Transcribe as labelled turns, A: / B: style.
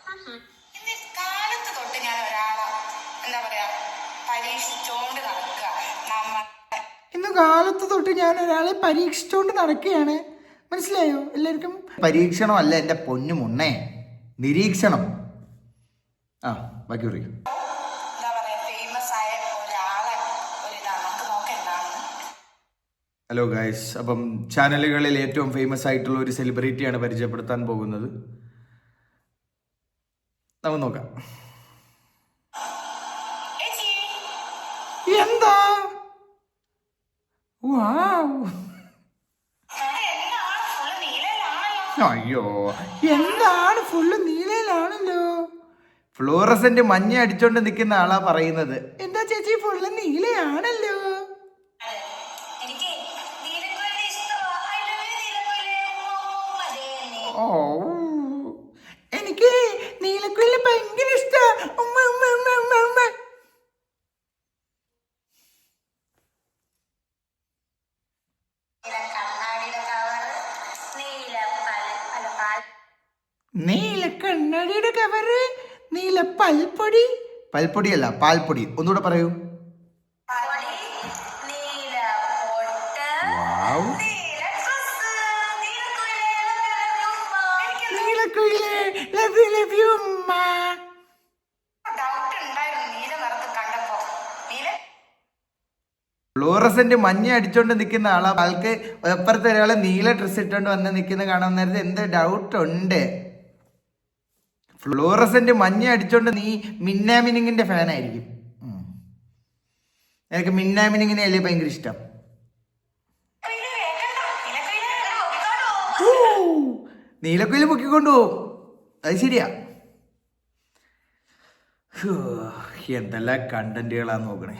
A: ഇന്ന് കാലത്ത് തൊട്ട് ഞാൻ ഒരാളെ എന്താ പറയാ പരീക്ഷിച്ചോണ്ട് നടക്കുക.
B: ഇന്ന് കാലത്ത് തൊട്ട് ഞാൻ ഒരാളെ പരീക്ഷിച്ചോണ്ട് നടക്കുകയാണ്. മനസ്സിലായോ എല്ലാവർക്കും?
C: പരീക്ഷണമല്ല എൻ്റെ പൊന്നു മുണ്ണേ, നിരീക്ഷണം. ആ ബാക്കി പറയും.
A: എന്താ പറയാ ഫേമസ് ആയ ഒരാളെ നമുക്ക് നോക്കെന്താണ്.
C: ഹലോ ഗായ്സ്, അപ്പം ചാനലുകളിൽ ഏറ്റവും ഫേമസ് ആയിട്ടുള്ള ഒരു സെലിബ്രിറ്റിയാണ് പരിചയപ്പെടുത്താൻ പോകുന്നത്. നമുക്ക് നോക്കാം.
B: എന്താ? വാവ്,
C: അയ്യോ,
B: എന്താണ് ഫുള്ള് നീലയിലാണല്ലോ.
C: ഫ്ലൂറസെന്റ് മഞ്ഞ അടിച്ചോണ്ട് നിൽക്കുന്ന ആളാ പറയുന്നത്.
B: എന്താ ചേച്ചി ഫുള്ള് നീലയാണല്ലോ.
C: ഓ,
B: എനിക്ക് നീലക്കുയില് ഭയങ്കര ഇഷ്ടാ. ഉമ്മ ഉമ്മ ഉമ്മ ഉമ്മ ഉമ്മ. നീല കണ്ണാടിയുടെ കവറ്, നീല പൽപ്പൊടി.
C: പൽപ്പൊടിയല്ല, പാൽപ്പൊടി. ഒന്നുകൂടെ പറയൂ. വാവ്,
B: Neelakkuyil love you love you ഉമ്മ.
A: ഡൗട്ട് ഉണ്ടായിരുന്നു നീല നിറത്ത് കണ്ടപ്പോ.
C: ഫ്ലൂറസെന്റ് മഞ്ഞ അടിച്ചോണ്ട് നിൽക്കുന്ന ആളാ. ആൾക്ക് അപ്പുറത്തെ ഒരാളെ നീല ഡ്രസ് ഇട്ടോണ്ട് വന്ന് നിൽക്കുന്ന കാണാൻ നേരത്തെ എന്ത് ഡൗട്ട് ഉണ്ട്. ഫ്ലൂറസെന്റ് മഞ്ഞ അടിച്ചോണ്ട് നീ മിന്നാമിനിങ്ങിന്റെ ഫാനായിരിക്കും. എനിക്ക് മിന്നാമിനിങ്ങിനെ അല്ലേ ഭയങ്കര ഇഷ്ടം. നീലക്കുയിൽ പൊക്കിക്കൊണ്ടു പോകും, അത് ശരിയാ. എന്തെല്ലാം കണ്ടന്റുകളാന്ന് നോക്കണേ.